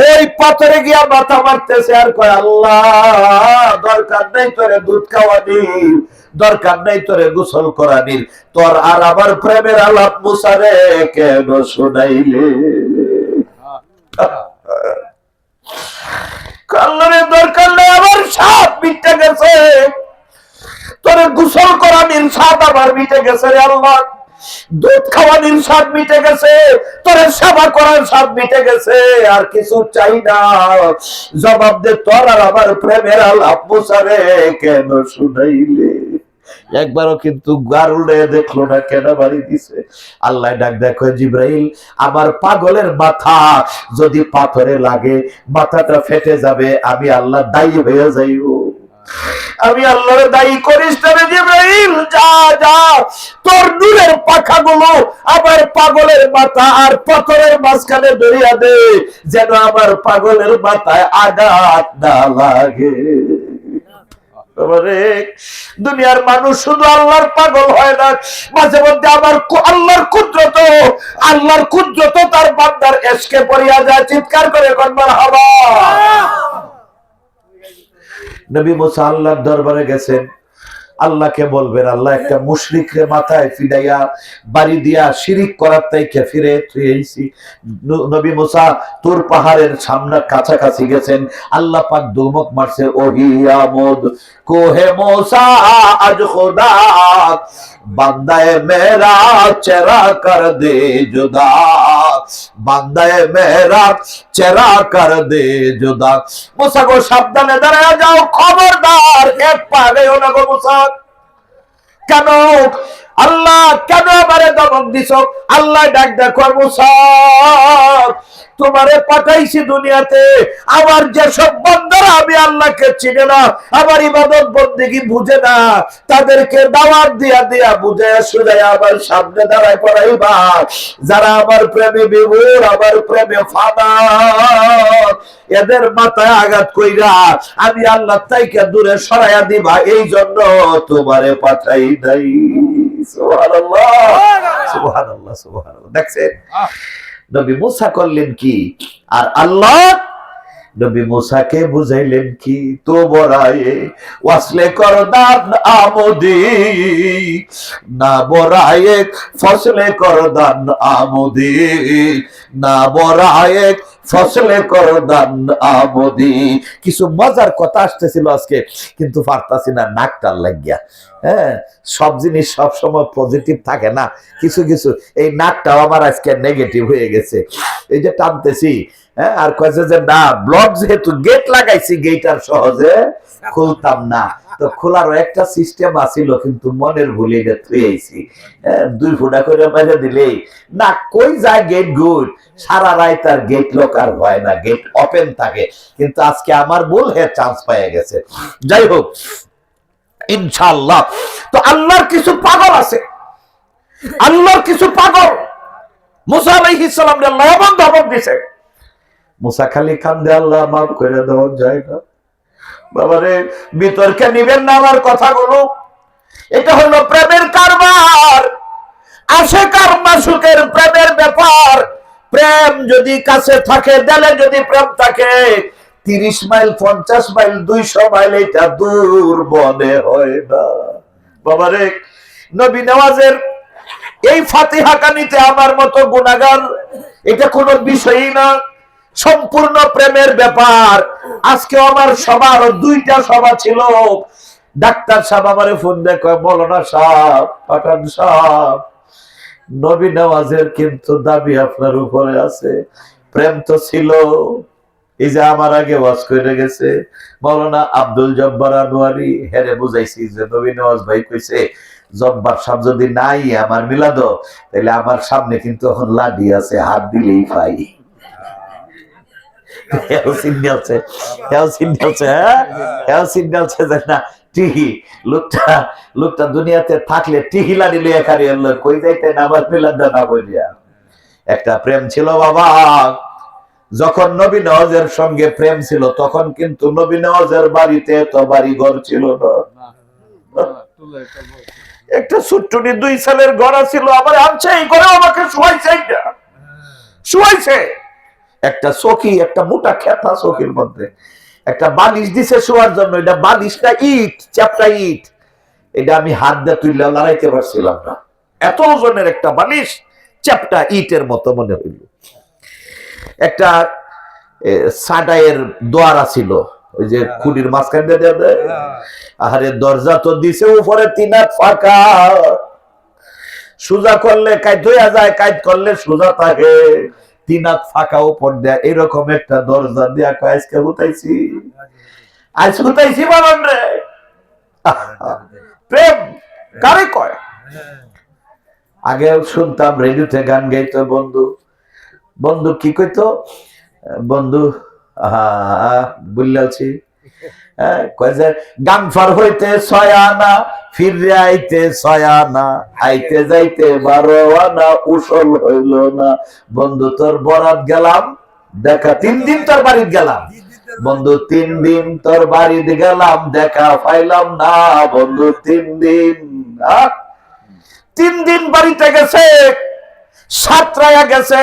ওই পাথরে গিয়া মাথা মারতেছে আর কয় আল্লাহ দরকার নেই তোরে দুধ খাওয়ানির, দরকার নেই তোরে গোসল করানির, তোর আর আমার প্রেমের আলাপ মুসারে কেন শোনাইলে? আল্লাহর দরকার নেই, আমার সাপ মিটে গেছে, তোরে গোসল করানির স্বাদ আমার মিটে গেছে রে আল্লাহ, দুধ খাওয়ানির স্বাদ মিটে গেছে, তোরে সেবা করার স্বাদ মিটে গেছে, আর কিছু চাই না। জবাব দে তোর আর আমার প্রেমের আলাপ মুসারে কেন শুনাইলে? একবারও কিন্তু গারুলে দেখলো না, কেন বাড়ি দিছে? আল্লাহ ডাক দেখো, জিব্রাইল আমার পাগলের মাথা যদি পাথরে লাগে মাথাটা ফেটে যাবে, আমি আল্লাহ দায়ী হয়ে যাইব। আমি আল্লাহর দায়ী করিস না রে জিব্রাইল, যা যা তোর নূরের পাখাগুলো আমার পাগলের মাথা আর পাথরের মাঝখানে ধরিয়া দে, যেন আমার পাগলের মাথায় আঘাত না লাগে। দুনিয়ার মানুষ শুধু আল্লাহর পাগল হয় না, মাঝে মধ্যে আমার আল্লাহর কুদরত তার বান্দার এসকে পড়িয়া যায়। চিৎকার করে মারহাবা। নবী মুসা আল্লাহর দরবারে গেছেন, আল্লাহকে বলবেন আল্লাহ একটা মুশরিকরে মাথায় ফিরাইয়া বাড়ি দিয়া শিরিক করার তাইকে ফিরে তুইছি। নবী মুসা তুর পাহাড়ের সামনে কাছাকাছি গেছেন, আল্লাহ পাক দুমক মারছে, ওহি আমদ কোহে মুসা আজ খোদা বান্দায়ে মেরা চেরা কর দে জুদা, বান্দায়ে মেরা চেরা কর দে জুদা। মুসা গো সাবধানে দাঁড়ায় যাও, খবরদার এক পা গেও না গো মুসা। কেন আল্লাহ, কেন আমারে দমক দিছ? আল্লাহ ডাক দেখো, মুসা তোমারে পাঠাইছি দুনিয়াতে, আমার যেসব বান্দারা আমি আল্লাহকে চিনে না, আমার ইবাদত বন্দেগী বুঝে না, তাদেরকে দাওয়াত দিয়া দিয়া বুঝাইয়া সুজাইয়া আমার সামনে দাঁড়ায় পড়াইবা। যারা আমার প্রেমে বিভোর, আমার প্রেমে ফানা, এদের মাথায় আঘাত কইরা আমি আল্লাহ তাইকে দূরে সরাইয়া দিবা, এই জন্য তোমারে পাঠাই নাই। সুবহানাল্লাহ, সুবহানাল্লাহ, সুবহানাল্লাহ। দেখছেন নবী মুসা করলেন কি, আর আল্লাহ নবী মুসাকে বুঝাইলেন কি? তো বরায়ে ওয়াসলে করদান আমদি না বরায়ে ফসলে করদান আমদি না বরায়ে ফসলে করদান আমদি। কিছু মজার কথা আসতেছিল আজকে, কিন্তু পারতাছি না, নাকটার লাগিয়া। হ্যাঁ, সব জিনিস সব সময় পজিটিভ থাকে না, কিছু কিছু এই নাকটাও আমার আজকে নেগেটিভ হয়ে গেছে। এই যে টানতেছি, হ্যাঁ, আর কয়েছে যে না ব্লক যেহেতু গেট লাগাইছি, গেট আর সহজে খুলতাম না, তো খোলারও একটা সিস্টেম আছিল, কিন্তু মনের ভুলে এটা থুয়েছি। হ্যাঁ, 2 ফুটা করে মেরে দিলেই না কই যায় গেট গুড, সারা রাত আর গেট লক আর হয় না, গেট ওপেন থাকে। কিন্তু আজকে আমার ভুল হে চান্স পেয়ে গেছে। যাই হোক, ইনশাআল্লাহ। তো আল্লাহর কিছু পাগল আছে, আল্লাহর কিছু পাগল মুসা আলাইহিস সালাম রে আল্লাহ এমন ধমক দিয়েছে, মুসা খালি কান্দে, আল্লাহ মাফ করে দেওয়া যায় না। বাবারে বিতর্কে নিবেন না আমার কথাগুলো, এটা হলো প্রেমের কারবার, আশিক আর মাসুকের প্রেমের ব্যাপার। প্রেম যদি কাছে থাকে, দিলে যদি প্রেম থাকে, 30 মাইল 50 মাইল 200 মাইল এটা দূর মনে হয় না। বাবারে নবী নওয়াজের এই ফাতিহা কানিতে আমার মতো গুনাহগার এটা কোনো বিষয়ই না, সম্পূর্ণ প্রেমের ব্যাপার। আজকে আমার সবার 2টা সভা ছিল, ডাক্তার সাহেব আমারে ফোন দিয়ে কয়, মৌলানা সাহেব, পাঠান সাহেব, নবী নওয়াজের কিন্তু দাবি আপনার উপরে আছে। প্রেম তো ছিল, এই যে আমার আগে ওয়াজ করে গেছে মৌলানা আব্দুল জব্বার আনোয়ারি, হেরে বুঝাইছি যে নবী নওয়াজ ভাই কইছে জব্বার সাহেব যদি নাই আমার মিলাদ, তাহলে আমার সামনে কিন্তু এখন লাডি আছে, হাত দিলেই পাই। লোকটা দুনিয়াতে থাকলে টিহিলা নিলে কই যাইতেন আমার মিলাদা না বলিয়া। একটা প্রেম ছিল বাবা, যখন নবী নওয়াজের সঙ্গে প্রেম ছিল তখন কিন্তু নবী নওয়াজের বাড়িতে তো বাড়ি ঘর ছিল না, একটা ছোট্টনি 2 সালের ঘর ছিল, আমার আনছে এই ঘরে আমাকে শুয়াইছে একটা চৌকি, একটা মোটা খেতা চৌকির মধ্যে একটা বালিশ দিছে শোয়ার জন্য, এটা বালিশটা ইট, চ্যাপটা ইট, এটা আমি হাত দিয়ে তুললে লড়াইতে পারছিলাম না, এত ওজনের একটা বালিশ, চ্যাপটা ইটের মতো মনে হইল। একটা সাডাইয়ের দোয়ারা ছিল, ওই যে খুঁটির মাঝখানে দেয়, আরে দরজা তো দিছে উপরে 3 হাত ফাঁকা, সোজা করলে কাইত হইয়া যায়, কাইত করলে সোজা থাকে, 3 হাত ফাঁকা উপর দেয়া, এরকম একটা দরজা দিয়া আজকে হুতাইছি, আজ হুতাইছি বাবান রে। প্রেম কারে কয়? আগে শুনতাম রেডিওতে গান গাইতো বন্ধু, বন্ধু কি কইতো, বন্ধু বুঝলাছি, কয় যে গানফার হইতে 6 আনা, ফিরে আইতে 6 আনা, আইতে যাইতে 12 আনা, উসল হইল না। বন্ধু তোর বরাত গেলাম দেখা, 3 দিন তোর বাড়িতে গেলাম বন্ধু, 3 দিন তোর বাড়িতে গেলাম, দেখা পাইলাম না বন্ধু 3 দিন। 3 দিন বাড়িতে গেছে, সাতরায়া গেছে,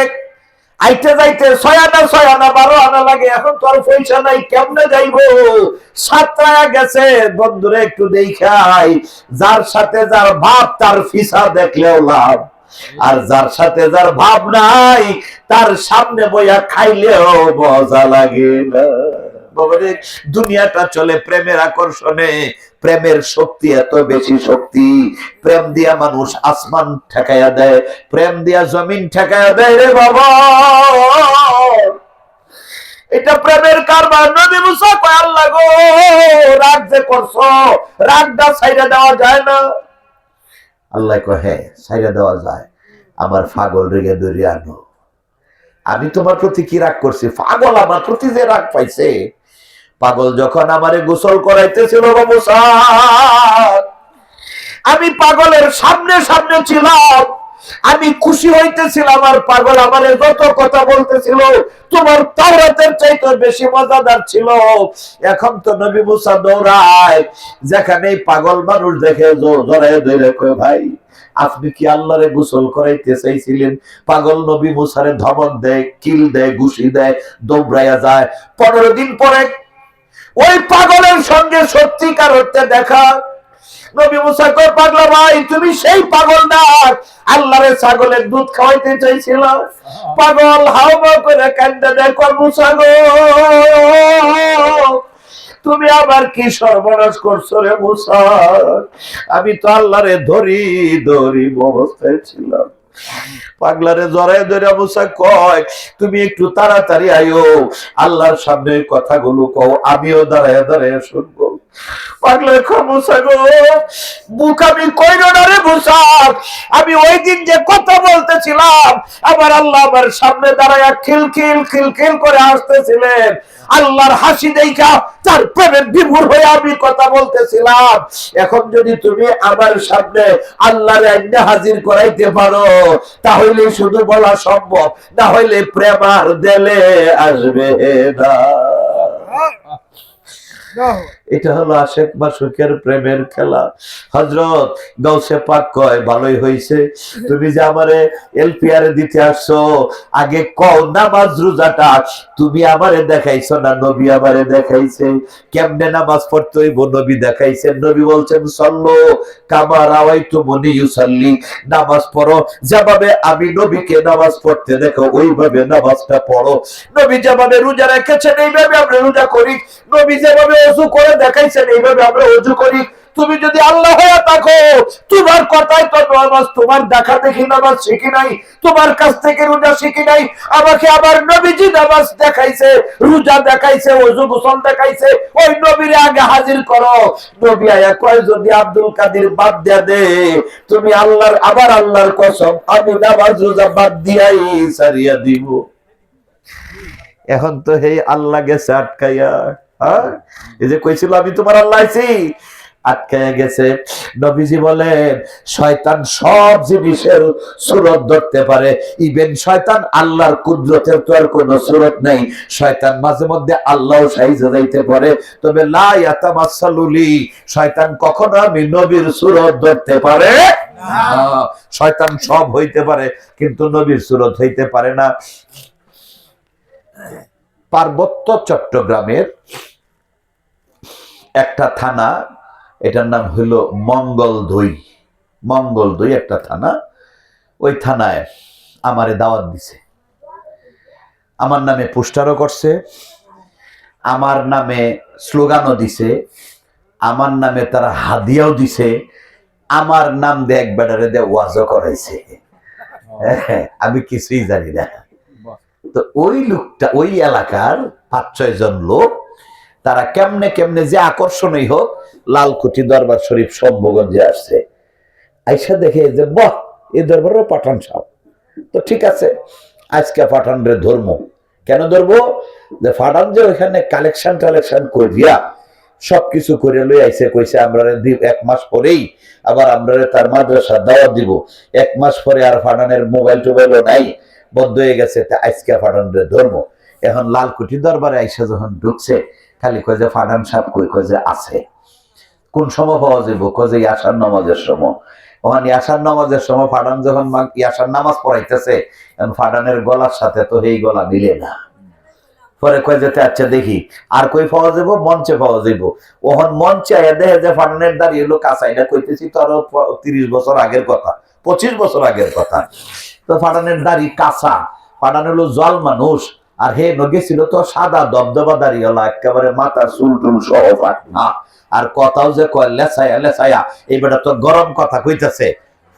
আইতে যাইতে 6 আনা 6 আনা 12 আনা লাগে, এখন তোর পয়সা নাই কেমনে যাইবো? সাতরায়া গেছে। বন্ধুরে একটু দেখাই, যার সাথে যার ভাব তার ফিসা দেখলেও লাভ, আর যার সাথে যার ভাব নাই তার সামনে বইয়া খাইলেও মজা লাগে না। দুনিয়াটা চলে প্রেমের আকর্ষণে, প্রেমের শক্তি এত বেশি শক্তি, প্রেম দিয়া মানুষ আসমান ঠেকাইয়া দেয়, প্রেম দিয়া জমিন ঠেকাইয়া দেয় রে বাবা। এটা প্রেমের কারবার। নবী মুসা কয় আল্লাহ গো, রাগ যে করছো, রাগটা ছাইড়া দেওয়া যায় না? আল্লাহ কয় হ্যাঁ ছাইড়া দেওয়া যায়, আমার পাগল রেগে ধরে আনো। আমি তোমার প্রতি কি রাগ করছি? পাগল আমার প্রতি যে রাগ পাইছে। পাগল যখন আমারে গোসল করাইতেছিল মুসা, আমি পাগলের সামনে সামনে ছিলাম, আমি খুশি হইতেছিলাম, আর পাগল আমারে যত কথা বলতেছিল তোমার তাওরাতের চাইতে বেশি মজাদার ছিল। এখন তো নবী মুসা দৌড়ায়, যেখানে পাগল মানুষ দেখে জড়ায় ধরে কয় ভাই আপনি কি আল্লাহরে গোসল করাইতে চাইছিলেন? পাগল নবী মুসারে ধমক দেয়, কিল দেয়, ঘুষি দেয়, দৌড়াইয়া যায়। 15 দিন পরে ওই পাগলের সঙ্গে সত্যিকার হতে দেখা। নবী মুসা কয় পাগলা ভাই তুমি সেই পাগল না আল্লাহরে ছাগলের দুধ খাওয়াইতে চাইছিল? পাগল হাওয়া করে কান্দে দেখো মুসা গো, তুমি আবার কি সর্বনাশ করছো রে মুসা? আমি তো আল্লাহরে ধরি ধরি অবস্থায় ছিলাম। পাগলারে জড়ায় ধরে মুসা কয় তুমি একটু তাড়াতাড়ি আইও, আল্লাহর সামনে কথাগুলো কও, আমিও দাঁড়ায় দাঁড়ায় শুনবো। পাগলা কয় মুসা গো, বুক আমি কইরো না রে মুসা, আমি ওই দিন যে কথা বলতেছিলাম আবার আল্লাহ আমার সামনে দাঁড়ায় খিলখিল খিলখিল করে আসতেছিলেন, আল্লাহর হাসি দেখা তার প্রেমের বিভোর হয়ে আমি কথা বলতেছিলাম। এখন যদি তুমি আমার সামনে আল্লাহর আইনে হাজির করাইতে পারো তাহলে শুধু বলা সম্ভব, না হইলে প্রেম আর দেলে আসবে না। এটা হলো আশেক মাসুকের প্রেমের খেলা। হযরত গাউসে পাক কয় ভালোই হইছে তুমি যে আমারে এলপিআর দিতে আসছো, আগে কও নামাজ রোজাটা তুমি আমারে দেখাইছো না নবী আমারে দেখাইছে। কেমনে নামাজ পড়তে হইব নবী দেখাইছেন। নবী বলছেন সল্লো কামা রাআইতুমুনি ইউসাল্লি, নামাজ পড়ো যেভাবে আমি নবীকে নামাজ পড়তে দেখো ওইভাবে নামাজটা পড়ো। নবী যেভাবে রোজা রেখেছেন এইভাবে আমরা রোজা করি, নবী যেভাবে ওযু করে দেখাইছেন এইভাবে আমরা ওযু করি। তুমি যদি আল্লাহ হয়ে থাকো, তোমার কথাই তো নামাজ, তোমার দেখা দেখি নামাজ শিখি নাই, তোমার কাছ থেকে রোজা শিখি নাই। আমাকে আবার নবীজি নামাজ দেখাইছে, রোজা দেখাইছে, ওযু গোসল দেখাইছে, ওই নবীরে আগে হাজির করো। নবী আয়া কয় যদি আব্দুল কাদের বাদ দিয়া দে তুমি আল্লাহর, আবার আল্লাহর কসম আমি নামাজ রোজা বাদ দিয়াই সারিয়া দিব। এখন তো হে আল্লাহ গেছে আটকাইয়া, এই যে কইছিল আমি তোমার আল্লাহ আইছি, আটকাইয়া গেছে। নবীজি বলেন শয়তান সব জিনিসের সুরত ধরতে পারে, ইভেন শয়তান আল্লাহর কুদরতের তো আর কোনো সুরত নাই। শয়তান মাঝে মধ্যে আল্লাহও সাইজা যাইতে পারে, তবে লা ইয়াতামাসসালুলি, শয়তান কখনো আমি নবীর সুরত ধরতে পারে না। শয়তান সব হইতে পারে কিন্তু নবীর সুরত হইতে পারে না। পার্বত্য চট্টগ্রামের একটা থানা, এটার নাম হলো মঙ্গলদৈ। মঙ্গলদৈ একটা থানা, ওই থানায় আমারে দাওয়াত দিছে, আমার নামে পোস্টারও করছে, আমার নামে স্লোগানও দিছে, আমার নামে তারা হাদিয়াও দিছে, আমার নাম দিয়ে এক বেটারে দিয়ে ওয়াজও করাইছে। আমি কিছুই জানি না। তো ওই লোকটা, ওই এলাকার 5-6 জন লোক তারা কেমনে কেমনে যে আকর্ষণই হোক লালকুঠি দরবার শরীফ শম্ভুগঞ্জে আসছে, আইসা দেখে যে বাহ, এই দরবারও পাঠান সাহেব, তো ঠিক আছে আজকে পাঠানরে ধর্ম। কেন ধরবো? যে পাঠান যে ওইখানে কালেকশন টালেকশন করিয়া সবকিছু করে লই আইসে, কইছে আমরা 1 মাস পরেই আবার আমরা তার মাদ্রাসা দাওয়াত দিব। 1 মাস পরে আর ফাটানের মোবাইল টোবাইলও নাই, বন্ধ হয়ে গেছে, আজকে ফাটানের ধর্ম। এখন লালকুঠি দরবারে আইসা যখন ঢুকছে, খালি কয় যে ফাটান সাহেব কই, কয় যে আছে। কোন সময় পাওয়া যাবো? কয় যে ইয়াসার নামাজের সময়। ওখানে ইয়াসার নামাজের সময় ফাটান যখন ইয়াসার নামাজ পড়াইতেছে, এখন ফাটানের গলার সাথে তো এই গলা মিলে না। পরে কয় যেতে আচ্ছা দেখি আর কই পাওয়া যাবো, মঞ্চে পাওয়া যাবো। ওখান মঞ্চে দেখে যে ফাটানের দাঁড়িয়ে এলো কাঁচা, এটা কইতেছি তো আরো 30 বছর আগের কথা, 25 বছর আগের কথা। তো ফাটানের দাড়ি কাঁচা, ফাটান হলো জল মানুষ, আর হে গেছিল তো সাদা দবদবা দাঁড়িয়েলা, একেবারে মাথা চুল টুল সহ ফাটনা, আর কথাও যে কয় লেসায়া লেসায়া, এই বেটা তো গরম কথা কইতেছে।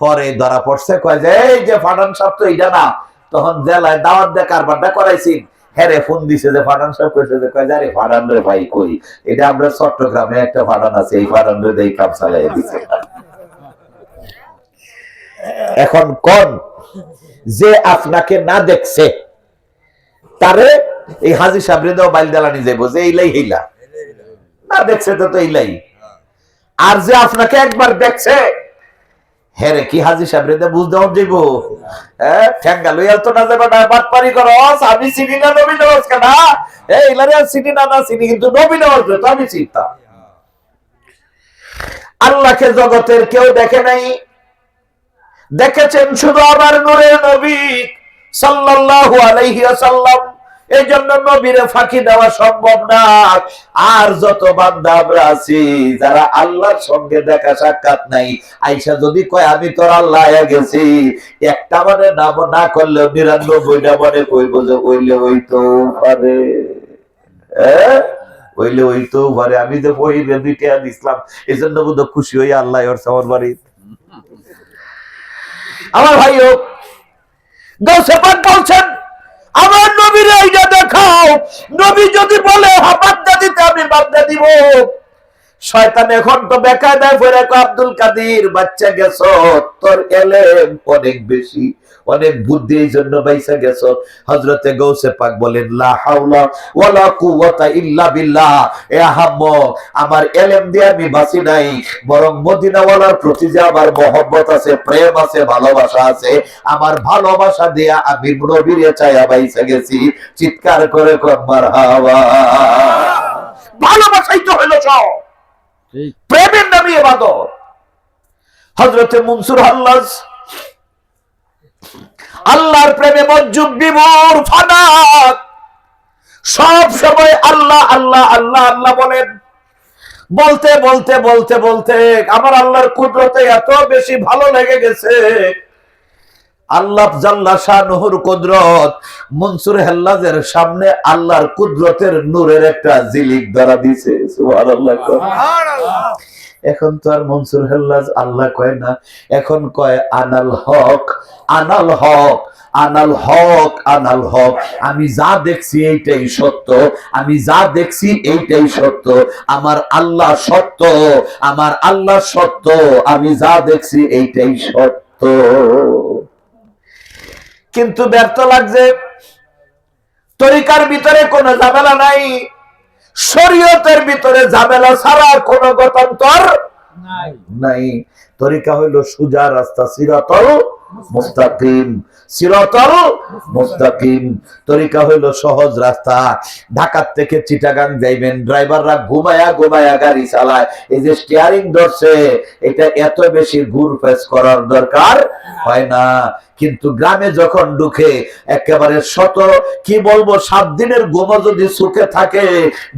পরে ধরা পড়ছে, কয় যে এই যে ফাটান সাহেব তো এইটা না। তখন জেলায় দাওয়াত দিয়ে কারবারটা করাইছি, হ্যারে ফোন দিছে যে ফাটান সাহেব কইছে যে কয় আরে ফাটান রে ভাই কই, এটা আমরা চট্টগ্রামে একটা ফাটান আছে, এই ফাটান রে দেই কাম চালাই দিছে। এখন কোন যে আপনাকে না দেখছে তারে এই হাজি সাহেব রে দাও বাইল দালানি যাইবো যে এইলাই হেইলা, না দেখছে তো এইলাই। আর যে আপনাকে একবার দেখছে, হ্যাঁ রে কি হাজি সাহেব রে বুঝ দেওয়া যাইব? হ্যাঁ ঠ্যাঙ্গা লইয়া তো না যাবে না, বাটপারি করস, আমি চিনি না নবী নওয়াজ কেনা, এই লারে চিনি না, না চিনি, কিন্তু নবী নওয়াজ তো আমি চিন্তা। আল্লাহকে জগতের কেউ দেখে নাই, দেখেছেন শুধু আমার নূরের নবী সাল্লাল্লাহু আলাইহি ওয়াসাল্লাম। এই জন্য নবীরে ফাঁকি দেওয়া সম্ভব না। আর যত বান্দা আমরা আছি যারা আল্লাহর সঙ্গে দেখা সাক্ষাৎ নাই, আইসা যদি কয় আমি তোর আল্লাহ হয়ে গেছি, একটা মানে নাম না করলেও 99টা মানে কইব যে ওইলে হইতো পারে, ওইলে হইতো পারে। আমি যে বহিরে 2টা দিছিলাম, এই জন্য বোধ খুশি হই আল্লাহ ওর আমার বাড়ি। আমার ভাই হোক গৌসে পাক বলছেন আমার নবীর এইটা দেখাও, নবী যদি বলে বাদদা দিতে আমি বাদদা দিব। শয়তান এখন তো বেকায়দায় পড়ে, আব্দুল কাদের বাচ্চা গেছো, তোর এলেম অনেক বেশি, অনেক বুদ্ধি, এই জন্য বাইসা গেছো। হযরতে গৌসে পাক বলেন লা হাওলা ওয়ালা কুওয়াতা ইল্লা বিল্লাহ, এ আহাম্মা আমার এলেম দিয়ে আমি বাঁচি নাই, বরং মদিনাওয়ালার প্রতি যে আমার মহব্বত আছে, প্রেম আছে, ভালোবাসা আছে, আমার ভালোবাসা দিয়ে আমি নবীরে চাইয়া বাইসা গেছি। চিৎকার করে কর মারহাবা। ভালোবাসাই তো হলো সব, প্রেমের নামে ইবাদত। হযরতে মনসুর হাল্লাজ আল্লাহর প্রেমে মজ্জুব বিমূর ফানাত, সব সময় আল্লাহ আল্লাহ আল্লাহ আল্লাহ বলেন। বলতে বলতে বলতে বলতে আমার আল্লাহর কুদরতে এত বেশি ভালো লেগে গেছে, আল্লাহ জাল্লা শানুহুর কুদরত মনসুর হাল্লাজের সামনে আল্লাহর কুদরতের নূরের একটা ঝিলিক ধরা দিয়েছে। সুবহানাল্লাহ, সুবহানাল্লাহ। এখন তো আর মনসুর হাল্লাজ আল্লাহ কয় না, এখন কয় আনাল হক, আনাল হক, আনাল হক, আনাল হক। আমি যা দেখছি এইটাই সত্য, আমি যা দেখছি এইটাই সত্য, আমার আল্লাহ সত্য, আমার আল্লাহ সত্য, আমি যা দেখছি এইটাই সত্য। কিন্তু ব্যর্থ লাগছে, তরিকার ভিতরে কোনো ঝামেলা নাই, শরীয়তের ভিতরে ঝামেলা ছাড়া কোনো গতান্তর নাই। তরিকা হইল সোজা রাস্তা, সিরাতাল মুস্তাকিম, সিরাতাল মুস্তাকিম। তরিকা হইল সহজ রাস্তা। ঢাকা থেকে চিটাগাং যাইবেন, ড্রাইভাররা ঘুমায়া ঘুমায়া গাড়ি চালায়, এই যে স্টিয়ারিং ধরছে, এটা এত বেশি ঘুরপেচ করার দরকার হয় না। কিন্তু গ্রামে যখন ঢুকে একেবারে কি বলবো 7 দিনের ঘুমও যদি চোখে থাকে,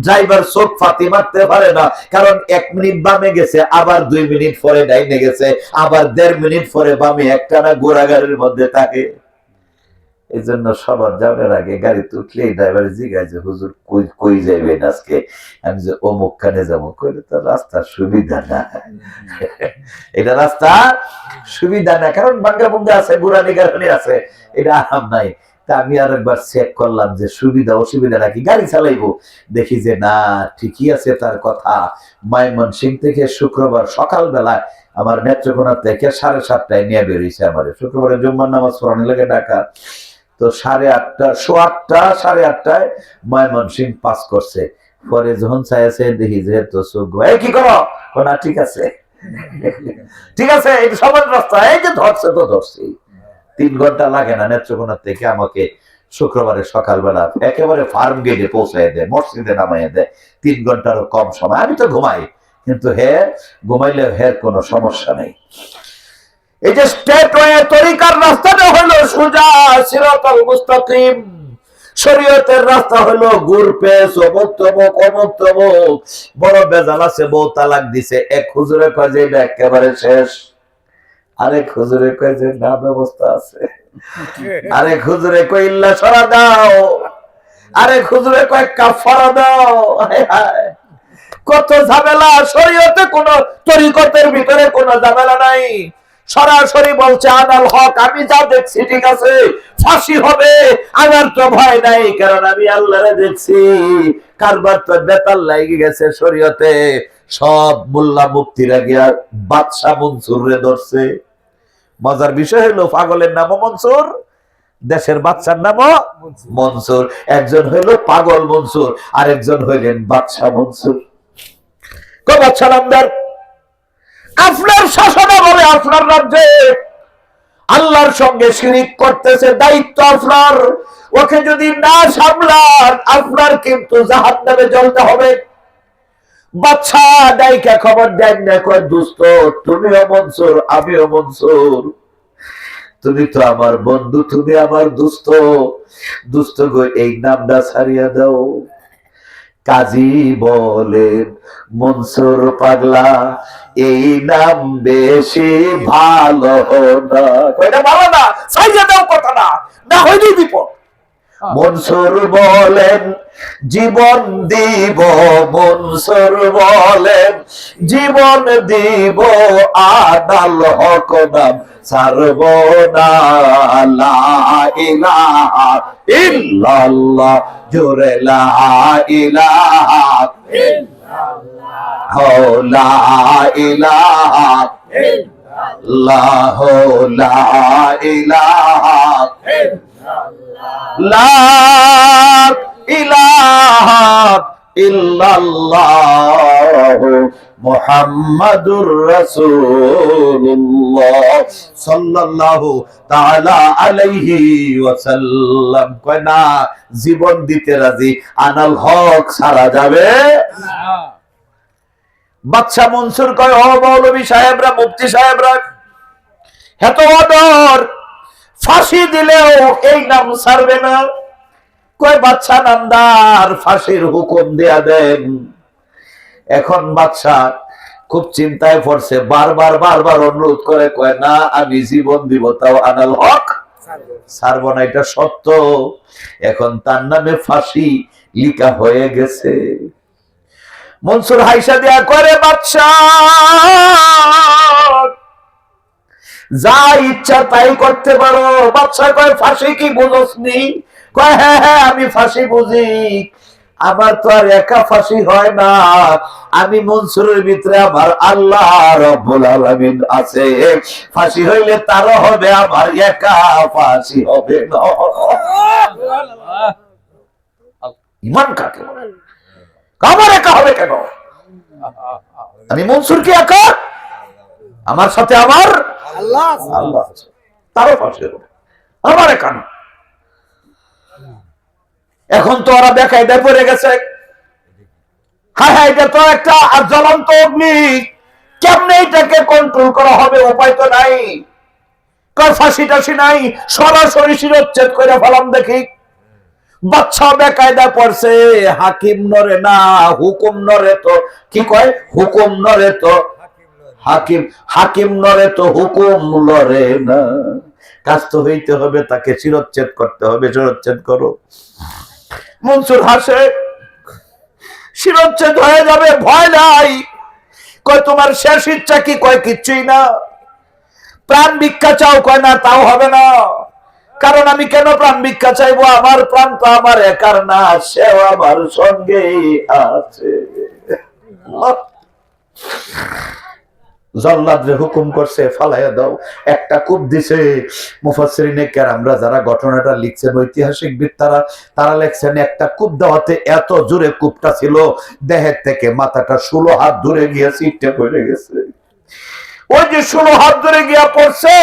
ড্রাইভার চোখ ফাতি মারতে পারে না, কারণ 1 মিনিট বামে গেছে, আবার 2 মিনিট পরে ডাইনে গেছে, আবার 1.5 মিনিট পরে বামে, একটানা ঘোড়া গাড়ির মধ্যে থাকে। এই জন্য সবার যাওয়ার আগে গাড়িতে উঠলেই ড্রাইভার জিজ্ঞাসা যে হুজুর কই যাইবেন আজকে? আমি যে অমুক খানে যাবো। কইলে তো রাস্তার সুবিধা না, এটা রাস্তা সুবিধা না, কারণ বাঙ্গা বুঙ্গা আছে, গুড়ানি গাড়ি আছে, এটা আরাম নাই। তা আমি আরেকবার চেক করলাম যে সুবিধা অসুবিধা নাকি, গাড়ি চালাইবো, দেখি যে না ঠিকই আছে তার কথা। ময়মনসিংহ থেকে শুক্রবার সকালবেলায় আমার নেত্রকোনা থেকে 7:30টায় নিয়ে বেরিয়েছে। আমার শুক্রবারে জুম্মার নামাজ পড়ানোর লাগে ঢাকা, তো 8:30 সোয়াটটা 8:30টায় ময়মনসিংহ পাস করছে। পরে যখন চাইছে দেখি যে তো চোখ কি করো, না ঠিক আছে ঠিক আছে, এই সমান রাস্তা, এই যে ধরছে তো ধরছি। 3 ঘন্টা লাগে না নেত্রকোনা থেকে আমাকে শুক্রবারে সকালবেলা একেবারে ফার্ম গেটে পৌঁছায় দেয়, মসজিদে নামাইয়া দেয়। 3 ঘন্টারও কম সময়। আমি তো ঘুমাই, কিন্তু ঘুমাইলে কোনো সমস্যা নেই। এই যে স্টেট ওয়ে তরিকার রাস্তাটা হলো সোজা সিরাতাল মুস্তাকিম, শরীয়তের রাস্তা হলো ঘুরপেচ, অমুক তমুক অমুক তমুক। বড় বেজাল আছে, বউ তালাক দিছে, এক হুজুরে কয় যে এটা একেবারে শেষ, আরেক হুজুরে কয় যে না ব্যবস্থা আছে, আরেক হুজুরে কয় ইল্লা সরা দাও, আরেক হুজুরে কয় কাফারা দাও। কত ঝামেলা। শরীয়তে কোন তরিকতের ভিতরে কোনো ঝামেলা নাই, সরাসরি বলছে আনাল হক, আমি যা দেখছি ঠিক আছে, ফাঁসি হবে, আমার তো ভয় নাই, কারণ আমি আল্লাহরে দেখছি। কারবার তো বেতাল লাগি গেছে শরীয়তে। সব মোল্লা মুফতিরা গিয়া বাদশাহ মনসুরে ধরছে। মজার বিষয় হলো পাগলের নামও মনসুর, দেশের বাদশার নামও মনসুর। একজন হইল পাগল মনসুর, আরেকজন হইলেন বাদশাহ মনসুর। বাদশাহ নামদার আপনার শাসনামলে আপনার রাজ্যে আল্লাহর সঙ্গে শিরিক করতেছে, দায়িত্ব আপনার। ওকে যদি না সামলান আপনার কিন্তু জাহান্নামে জ্বলতে হবে। বাদশা ডাইকা খবর দেন না, কয় দোস্ত তুমিও মনসুর আমিও মনসুর, তুমি তো আমার বন্ধু, তুমি আমার দোস্ত, দোস্ত গো এই নামটা ছাড়িয়া দাও। কাজী বলেন মনসুর পাগলা, এই নাম বেশি ভালো না, কয়টা ভালো না, ছাইয়া দাও কথা না, না হইলেই বিপদ। মনসুর বলেন জীবন দিব, মনসুর বলেন জীবন দিব, আদাল হক নাম ছাড়ব না, লা ইলাহা ইল্লাল্লাহ, জোরে লা ইলাহা ইল্লাল্লাহ, লা ইলাহা ইল্লাল্লাহ, লা ইলাহা লা ইলাহা ইল্লাল্লাহ মুহাম্মাদুর রাসূলুল্লাহ সাল্লাল্লাহু তাআলা আলাইহি ওয়াসাল্লাম। কয় না, জীবন দিতে রাজি, আনাল হক ছাড়া যাবে না। বাদশা মনসুর কয়, ও মৌলভী সাহেবরা, মুফতি সাহেবরা, এত অদর, ফাঁসি দিলেও এই নাম ছাড়বে না। কয় বাদশা নামদার ফাঁসির হুকুম দেয়া দেন। এখন বাদশা খুব চিন্তায় পড়ছে, বারবার অনুরোধ করে, কয় না আমি জীবন দিব, তাও আনাল হক ছাড়বো না, এটা সত্য। এখন তার নামে ফাঁসি লিখা হয়ে গেছে। মনসুর হাইসা দেয়া করে, বাদশা যা ইচ্ছা তাই করতে পারো। বাদশা কয় ফাঁসি কি বুঝোসনি? কয় হ্যাঁ হ্যাঁ আমি ফাঁসি বুঝি, আমার তো আর একা ফাঁসি হয় না, আমি মনসুরের ভিতরে আমার আল্লাহ রাব্বুল আলামিন আছে, ফাঁসি হইলে তারও হবে, আমার একা ফাঁসি হবে না। ইমান কাকে আমার একা হবে কেন? আমি মনসুর কি একা? আমার সাথে আমার আল্লাহ আছে, তারও ফাঁসি হবে, আমার একা না। এখন তো ওরা বেকায়দায় পড়ে গেছে। হ্যাঁ হ্যাঁ, এটা তো একটা জ্বলন্ত অগ্নি, কেমনে এটাকে কন্ট্রোল করা হবে? উপায় তো নাই। ফাঁসি টাসি নাই, সরাসরি শিরচ্ছেদ করে ফেলাম দেখি। বাচ্চা বেকায়দা পড়ছে, হাকিম নরে না, হুকুম নরে তো কি কয়, হুকুম নরে তো হাকিম, হাকিম নরে তো হুকুম লরে না। কাজ তো হইতে হবে, তাকে শিরচ্ছেদ করতে হবে, শিরচ্ছেদ করো। মনসুর হাসে, শিরচ্ছেদ হয়ে যাবে, ভয় নাই। কয় তোমার শেষ ইচ্ছা কি? কয় কিচ্ছুই না। প্রাণ ভিক্ষা চাও? কয় না তাও হবে না। কারণ আমি কেন প্রাণ ভিক্ষা চাইবো? আমার প্রাণ তো আমার একার না, সেও আমার সঙ্গেই আছে। জল্লাদরে হুকুম করছে ফালাইয়া দাও, একটা কূপ দিছে। মুফাসসিরিনে কেরামরা যারা ঘটনাটা লিখছেন, ঐতিহাসিকবিদ তারা লিখছেন একটা কূপ দেওয়াতে এত জোরে কূপটা ছিল, দেহের থেকে মাথাটা 16 হাত দূরে গিয়ে সিটে পড়ে গেছে। ওই যে 16 হাত দূরে গিয়া পড়ছে,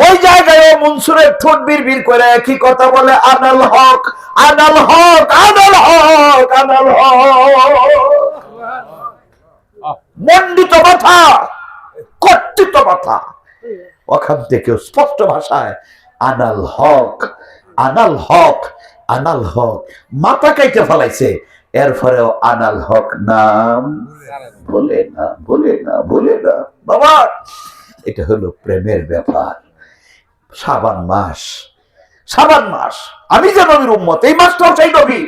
ওই জায়গায় মনসুরের ঠোঁট বিড়বিড় করে একই কথা বলে, আনাল হক, আনাল হক, আনাল হক, আনাল হক। মন্ডিত মাথা, কর্তিত মাথা, ওখান থেকে স্পষ্ট ভাষায় আনাল হক, আনাল হক, আনাল হক, মাথা কাইতে ফেলাইছে। এরপরেও আনাল হক নাম বলে না, বলে না, বলে না। বাবা, এটা হলো প্রেমের ব্যাপার। শাবান মাস, শাবান মাস, আমি যে নবীর উম্মত, এই মাসটাও সেই নবী।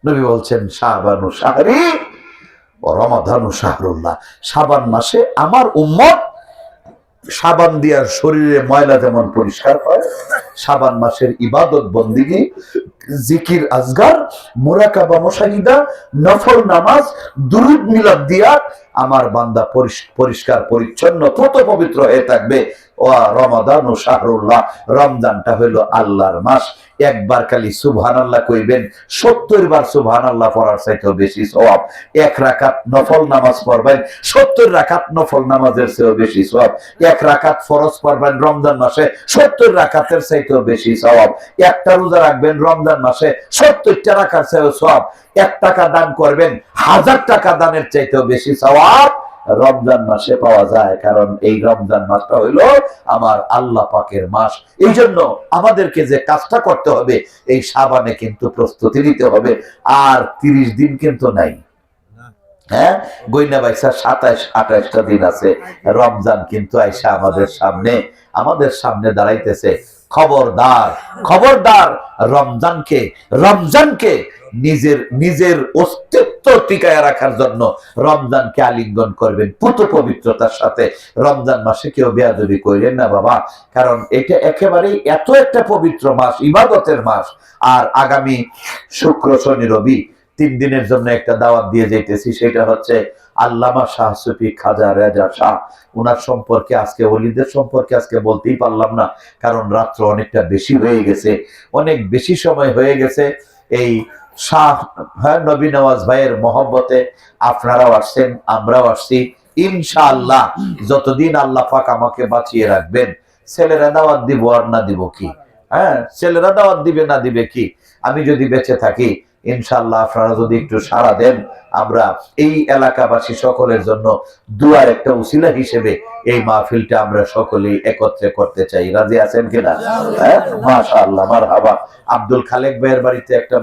নবী বলছেন শাবানু শাহরি ও রমাদানু শাহরুল্লাহ। শাবান মাসে আমার উম্মত, সাবান দিয়ার শরীরে ময়লা যেমন পরিষ্কার হয়, শাবান মাসের ইবাদত বন্দিগি, জিকির আজগার, মুরাকাবা মুশাহিদা, নফল নামাজ, দুরুদ মিলাদ দিয়া আমার বান্দা পরিষ্কার পরিচ্ছন্ন কত পবিত্র হয়ে থাকবে। ও রমাদান ও শাহরুল্লাহ, রমজানটা হইলো আল্লাহর মাস। একবার খালি সুবহানাল্লাহ কইবেন, 70 বার সুবহানাল্লাহ পড়ার চাইতেও বেশি সওয়াব। এক রাকাত নফল নামাজ পড়বেন, 70 রাকাত নফল নামাজের চেয়েও বেশি সওয়াব। এক রাকাত ফরজ পড়বেন রমজান মাসে, 70 রাকাতের চাইতেও বেশি সওয়াব। একটা রোজা রাখবেন রমজান মাসে, 70টা রাখার চেয়েও সওয়াব। 1 টাকা দান করবেন, 1000 টাকা দানের চাইতেও বেশি সওয়াব রমজান মাসে পাওয়া যায়। কারণ এই রমজান মাসটা হইলো আমার আল্লাহ পাকের মাস। এই জন্য আমাদেরকে যে কাজটা করতে হবে, এই শাবানে কিন্তু প্রস্তুতি নিতে হবে। আর 30 দিন কিন্তু নাই, হ্যাঁ, গইনা বাইসা 27-28টা দিন আছে। রমজান কিন্তু আইসা আমাদের সামনে দাঁড়াইতেছে। খবরদার, খবরদার, রমজানকে নিজের অস্তিত্ব টিকায় রাখার জন্য রমজানকে আলিঙ্গন করবেন পুত পবিত্রতার সাথে। রমজান মাসে কেউ বেয়াদবি করেন না বাবা, কারণ এটা একেবারেই এত একটা পবিত্র মাস, ইবাদতের মাস। আর আগামী শুক্র, শনি, রবি 3 দিনের জন্য একটা দাওয়াত দিয়ে যাইতেছি, সেটা হচ্ছে আল্লামা শাহ সুফি খাজা রেজা শাহ। উনার সম্পর্কে আজকে, ওলিদের সম্পর্কে আজকে বলতেই পারলাম না, কারণ রাত্র অনেকটা বেশি হয়ে গেছে, অনেক বেশি সময় হয়ে গেছে। এই শাহ নবী নওয়াজ ভাইয়ের মহব্বতে আপনারাও আসছেন, আমরাও আসছি। ইনশাআল্লাহ যতদিন আল্লাহ পাক আমাকে বাঁচিয়ে রাখবেন, ছেলেরা দাওয়াত দিব আর না দিব কি, হ্যাঁ, ছেলেরা দাওয়াত দিবে না দিবে কি, আমি যদি বেঁচে থাকি ইনশাআল্লাহ আপনারা যদি একটু সাড়া দেন, আমরা এই এলাকাবাসী সকলের জন্য দুয়ার একটা উসিলা হিসেবে এই মাহফিলটা আমরা সকলেই একত্রে করতে চাই। রাজি আছেন কিনা? হ্যাঁ, মাশাআল্লাহ, মারহাবা। আব্দুল খালেক ভাইয়ের বাড়িতে একটা